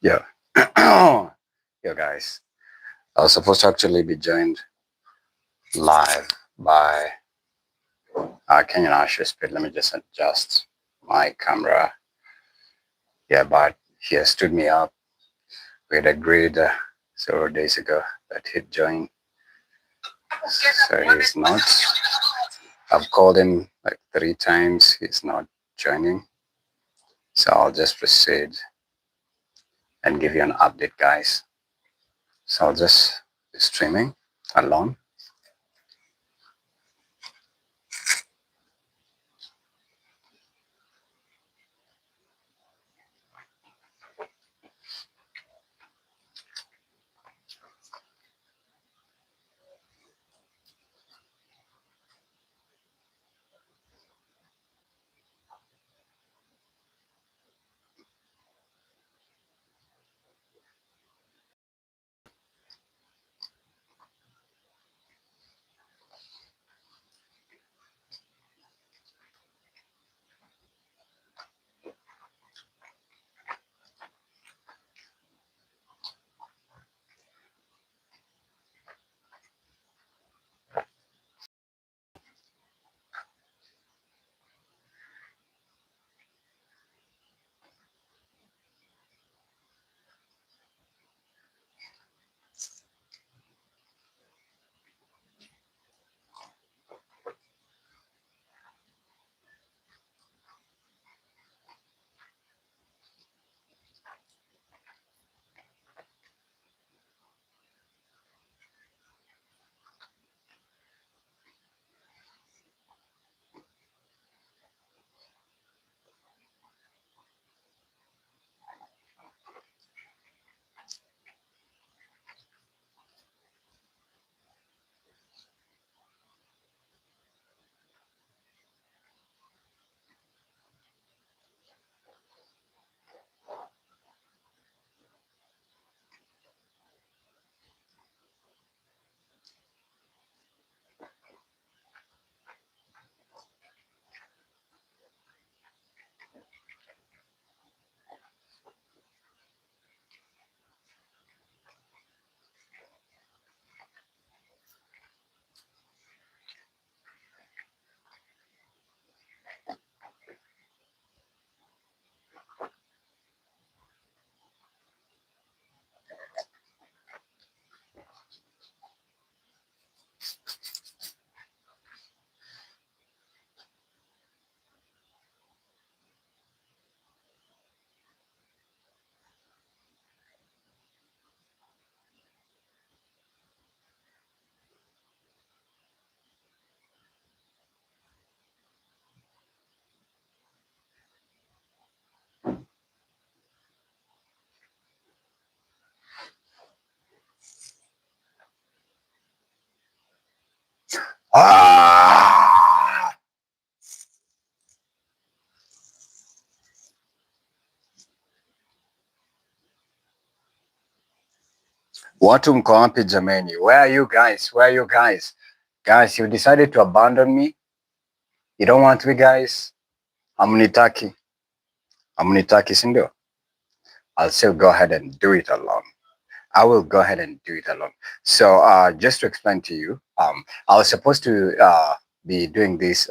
Yeah. Yo, guys. I was supposed to actually be joined live by Kenyan Ishowspeed. Let me just adjust my camera. Yeah, but he has stood me up. We had agreed several days ago that he'd join. So he's not. I've called him like 3 times. He's not joining. So I'll just proceed and give you an update, guys. So I'll just be streaming alone. Ah! Watu mko wapi jameni? Where are you guys? Where are you guys? Guys, you decided to abandon me? You don't want me, guys? Amnitaki. Amnitaki, sindio? I'll still go ahead and do it alone. I will go ahead and do it alone. So just to explain to you, I was supposed to be doing this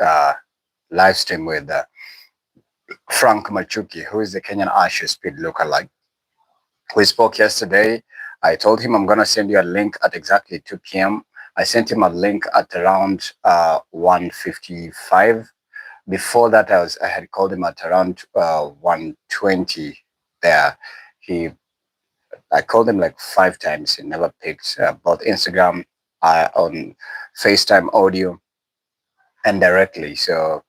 live stream with Frank Machuki, who is the Kenyan Ishowspeed lookalike. We spoke yesterday. I told him I'm going to send you a link at exactly 2 p.m. I sent him a link at around 1:55. Before that, I had called him at around 1:20 there. I called him like 5 times. He never picked both Instagram, on FaceTime audio and directly. So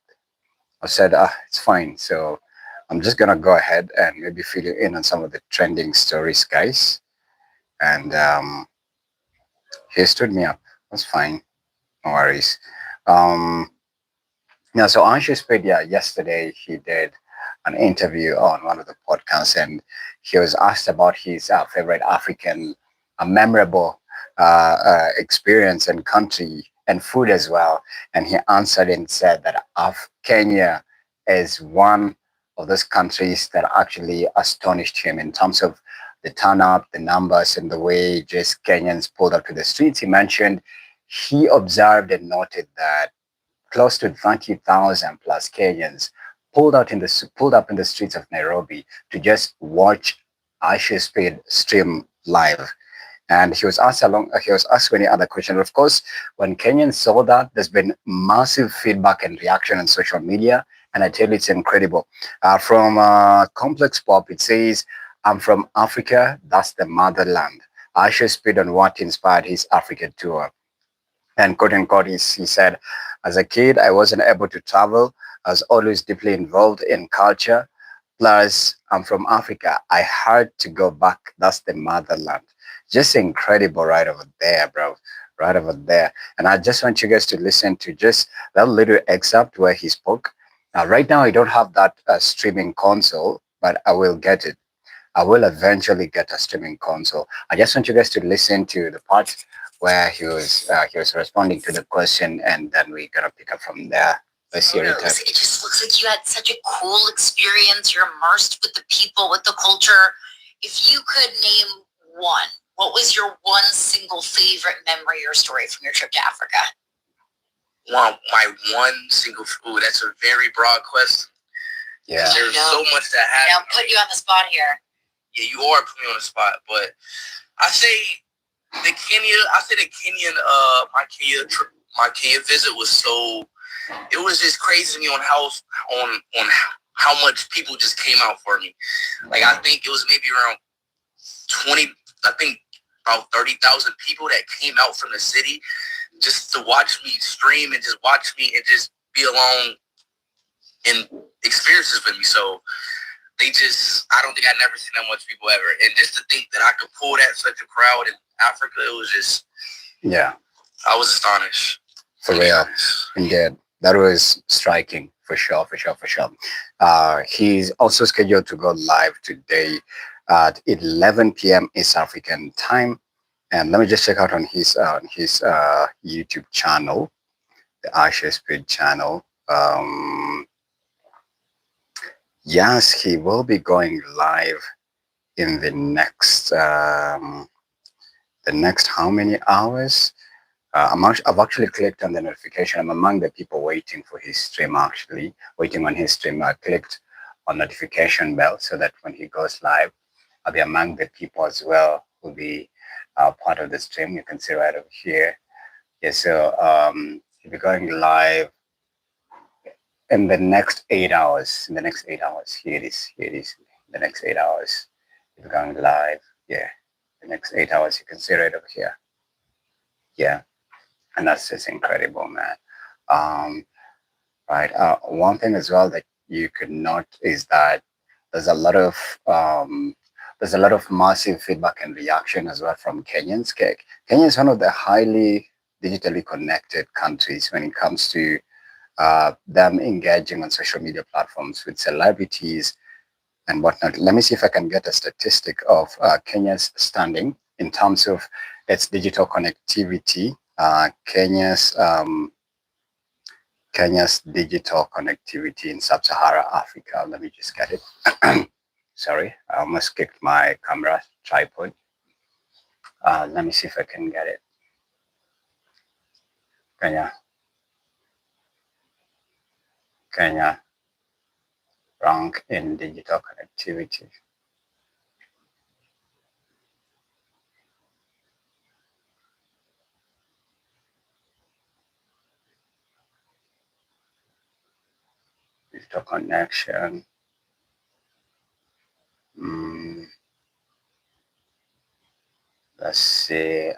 I said, it's fine. So I'm just going to go ahead and maybe fill you in on some of the trending stories, guys. And he stood me up. That's fine. No worries. Um, Now, so Ishowspeed, yeah, yesterday he did an interview on one of the podcasts, and he was asked about his favorite African, memorable experience and country and food as well. And he answered and said that Kenya is one of those countries that actually astonished him in terms of the turn up, the numbers, and the way just Kenyans pulled up to the streets. He mentioned he observed and noted that close to 20,000 plus Kenyans pulled up in the streets of Nairobi to just watch Ishowspeed stream live. And he was asked many other questions. Of course, when Kenyans saw that, there's been massive feedback and reaction on social media, and I tell you, it's incredible. From Complex Pop, it says, "I'm from Africa. That's the motherland." Ishowspeed on what inspired his Africa tour. And quote unquote, he said, "As a kid, I wasn't able to travel. I was always deeply involved in culture. Plus, I'm from Africa. I had to go back. That's the motherland." Just incredible right over there, bro. Right over there. And I just want you guys to listen to just that little excerpt where he spoke. Right now, I don't have that streaming console, but I will get it. I will eventually get a streaming console. I just want you guys to listen to the part where he was responding to the question, and then we're gonna pick up from there. Let's hear it. It just looks like you had such a cool experience. You're immersed with the people, with the culture. If you could name one, what was your one single favorite memory or story from your trip to Africa? Wow, my one single. Ooh, that's a very broad question. Yeah, there's so much that happened. I'm putting you on the spot here. Yeah, you are putting me on the spot, but I say the Kenyan, my Kenya visit was so. It was just crazy to me on how much people just came out for me. Like I think it was maybe around 20. I think about 30,000 people that came out from the city just to watch me stream and just watch me and just be along in experiences with me. So I don't think I've never seen that much people ever. And just to think that I could pull that such a crowd in Africa, it was just, yeah, I was astonished. For real, indeed. That was striking, for sure, for sure, for sure. He's also scheduled to go live today at 11 p.m. East African time. And let me just check out on his YouTube channel, the Ishowspeed channel. Yes, he will be going live in the next how many hours? I've actually clicked on the notification. I'm among the people waiting for his stream, actually waiting on his stream. I clicked on notification bell so that when he goes live, I'll be among the people as well who'll be part of the stream. You can see right over here. Yeah, so he'll be going live in the next 8 hours. In the next 8 hours, here it is. Here it is. The next 8 hours, he'll be going live. Yeah, the next 8 hours. You can see right over here. Yeah. And that's just incredible, man. Right. One thing as well that you could note is that there's a lot of massive feedback and reaction as well from Kenyans. Kenya is one of the highly digitally connected countries when it comes to them engaging on social media platforms with celebrities and whatnot. Let me see if I can get a statistic of Kenya's standing in terms of its digital connectivity. Kenya's digital connectivity in sub-Saharan Africa. Let me just get it. Sorry, I almost kicked my camera tripod. Let me see if I can get it. Kenya rank in digital connectivity. Digital connection. Let's see.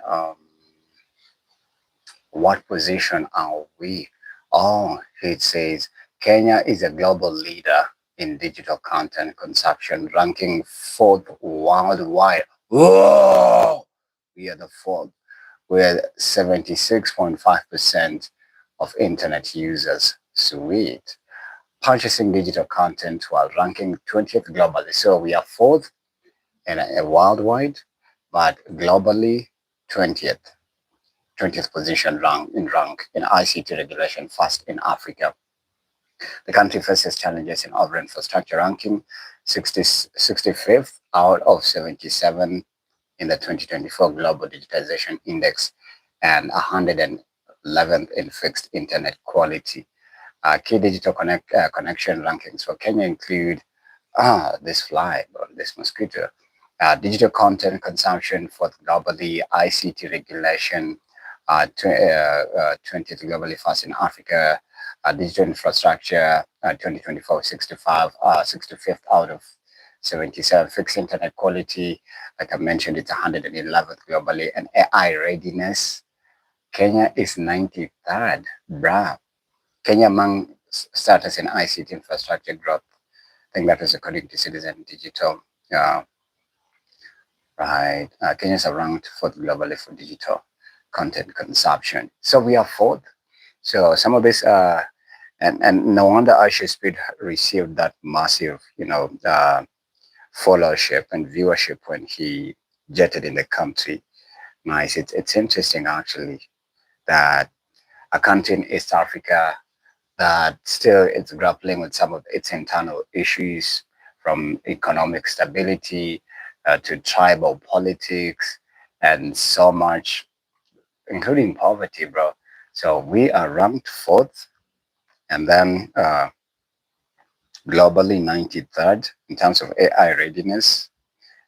What position are we? Oh, it says Kenya is a global leader in digital content consumption, ranking 4th worldwide. Whoa! We are the 4th. We're 76.5% of internet users. Sweet. Purchasing digital content while ranking 20th globally. So we are 4th in a worldwide, but globally 20th position rank in ICT regulation, first in Africa. The country faces challenges in overall infrastructure ranking 65th out of 77 in the 2024 Global Digitization Index, and 111th in fixed internet quality. Key digital connection rankings for Kenya include this fly or this mosquito, digital content consumption for globally, ICT regulation, 20th globally fast in Africa, digital infrastructure, 2024 65th out of 77, fixed internet quality, like I mentioned, it's 111th globally, and AI readiness, Kenya is 93rd, bruh. Kenya among status in ICT infrastructure growth. I think that was according to Citizen Digital. Right. Kenyans are ranked fourth globally for digital content consumption. So we are fourth. So some of this, and no wonder Ishowspeed received that massive, followership and viewership when he jetted in the country. Nice. It's interesting actually that a country in East Africa that still it's grappling with some of its internal issues, from economic stability to tribal politics and so much, including poverty, bro. So we are ranked fourth, and then globally 93rd in terms of AI readiness,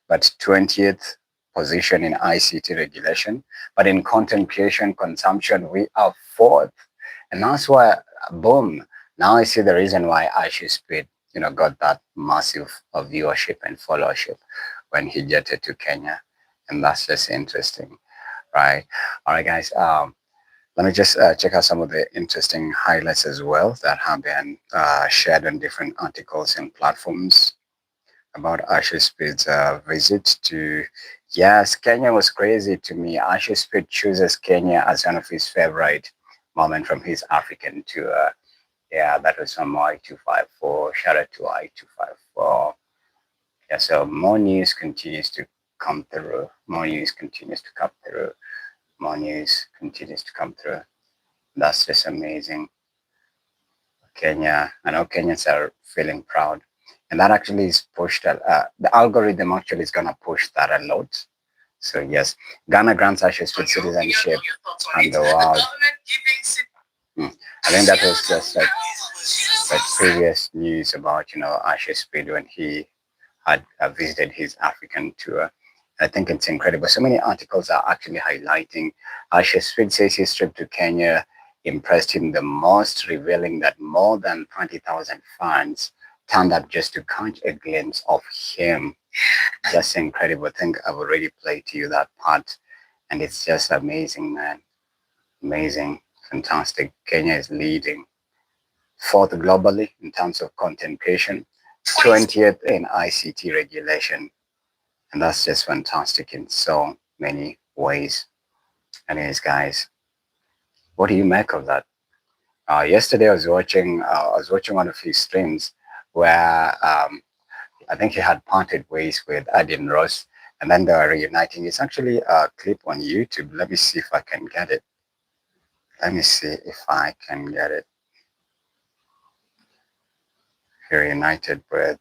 but 20th position in ICT regulation. But in content creation consumption, we are fourth. And that's why, boom, now I see the reason why Ishowspeed, got that massive viewership and followership when he jetted to Kenya. And that's just interesting, right? All right, guys. Let me just check out some of the interesting highlights as well that have been shared on different articles and platforms about Ishowspeed's visit to. Yes, Kenya was crazy to me. Ishowspeed chooses Kenya as one of his favorite moments from his African tour. Yeah, that was from I-254. Shout out to I-254. Yeah, so more news continues to come through. More news continues to come through. More news continues to come through. That's just amazing. Kenya, I know Kenyans are feeling proud. And that actually is pushed, the algorithm actually is going to push that a lot. So, yes, Ghana grants Ishowspeed citizenship and the world. I think that was just like previous news about, Ishowspeed when he had visited his African tour. I think it's incredible. So many articles are actually highlighting Ishowspeed says his trip to Kenya impressed him the most, revealing that more than 20,000 fans turned up just to catch a glimpse of him. Just incredible. I think I've already played to you that part, and it's just amazing, man. Amazing, fantastic. Kenya is leading fourth globally in terms of content creation, 20th in ICT regulation, and that's just fantastic in so many ways. Anyways, guys, what do you make of that? Yesterday, I was watching one of his streams where I think he had parted ways with Adin Ross, and then they were reuniting. It's actually a clip on YouTube. Let me see if I can get it. Let me see if I can get it. He reunited with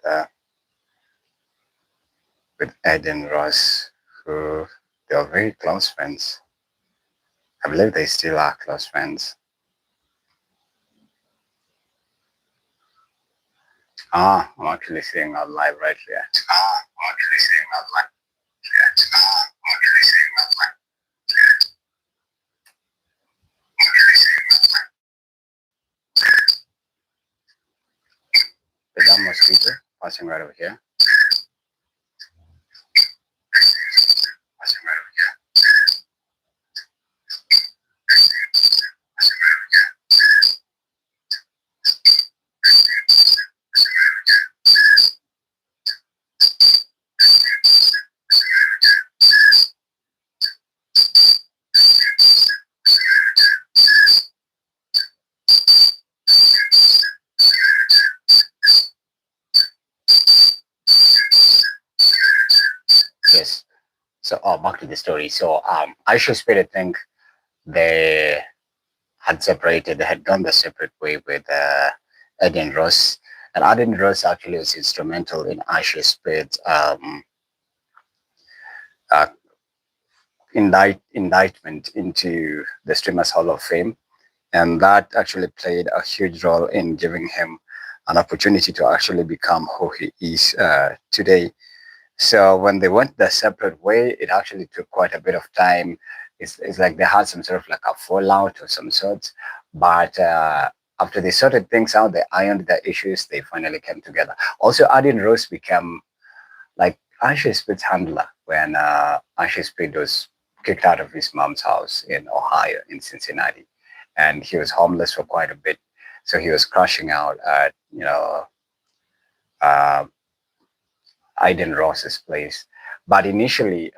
Adin Ross, who they are very close friends. I believe they still are close friends. I'm actually seeing that live right here. I'm actually seeing that live. I'm actually seeing that live. The dumb mosquito passing right over here. Passing right over here. Yes. So, back to the story. So, Ishowspeed, I think they had separated. They had gone the separate way with Eddie and Ross. And Aden Ross actually was instrumental in Ishowspeed's uh, indictment into the Streamers Hall of Fame. And that actually played a huge role in giving him an opportunity to actually become who he is today. So when they went their separate way, it actually took quite a bit of time. It's like they had some sort of like a fallout of some sorts. But after they sorted things out, they ironed their issues, they finally came together. Also, Adin Rose became like Ashley Speed's handler when Ashley Speed was kicked out of his mom's house in Ohio, in Cincinnati. And he was homeless for quite a bit. So he was crashing out at, uh, Aiden Ross's place. But initially,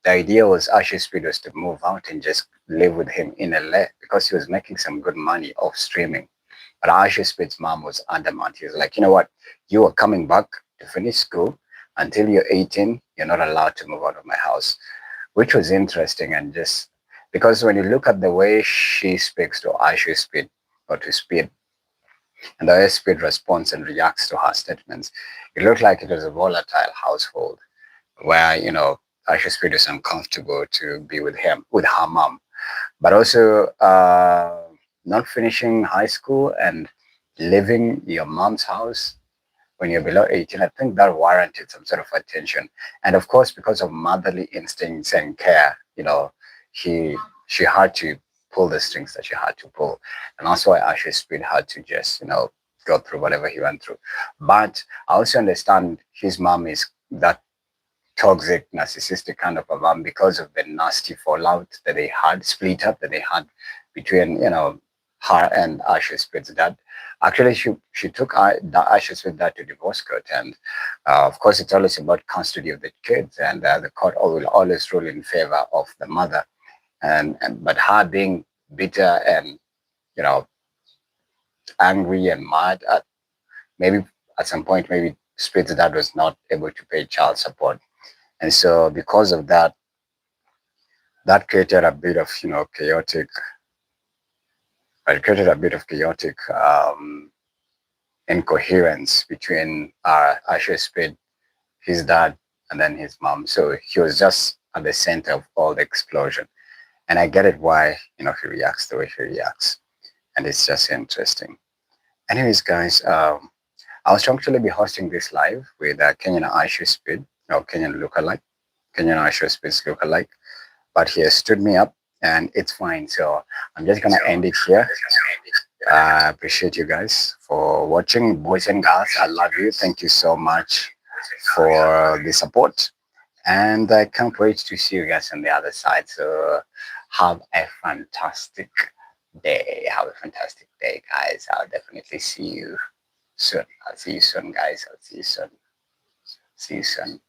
the idea was Ashley Speed was to move out and just live with him in LA because he was making some good money off streaming. But Ashley Speed's mom was adamant. He was like, you know what? You are coming back to finish school. Until you're 18, you're not allowed to move out of my house, which was interesting. And just because when you look at the way she speaks to Ashley Speed or to Speed, and the way Speed responds and reacts to her statements, it looked like it was a volatile household where, Ashley Speed is uncomfortable to be with him, with her mom, but also not finishing high school and living your mom's house when you're below 18. I think that warranted some sort of attention. And of course, because of motherly instincts and care, he she had to pull the strings that she had to pull. And that's why Ashley Speed had to just, go through whatever he went through. But I also understand his mom is that toxic, narcissistic kind of a mom because of the nasty fallout that they had, split up that they had between, her and Ashley Speed's dad. Actually, she took Ashley Speed's dad to divorce court, and of course, it's always about custody of the kids, and the court will always rule in favor of the mother. And but her being bitter and, you know angry and mad at, maybe at some point, maybe Speed's dad was not able to pay child support, and so because of that, that created a bit of, chaotic. It created a bit of chaotic incoherence between Asher Speed, his dad, and then his mom. So he was just at the center of all the explosion. And I get it why, he reacts the way he reacts. And it's just interesting. Anyways, guys, I was to actually be hosting this live with Kenyan Asher Speed, Kenyan Lookalike, Kenyan Asher Speed's Lookalike. But he has stood me up and it's fine. So I'm just going to end it here. I appreciate you guys for watching. Boys and girls, I love you. Thank you so much for the support. And I can't wait to see you guys on the other side. So have a fantastic day. Have a fantastic day, guys. I'll definitely see you soon. I'll see you soon, guys. I'll see you soon. See you soon.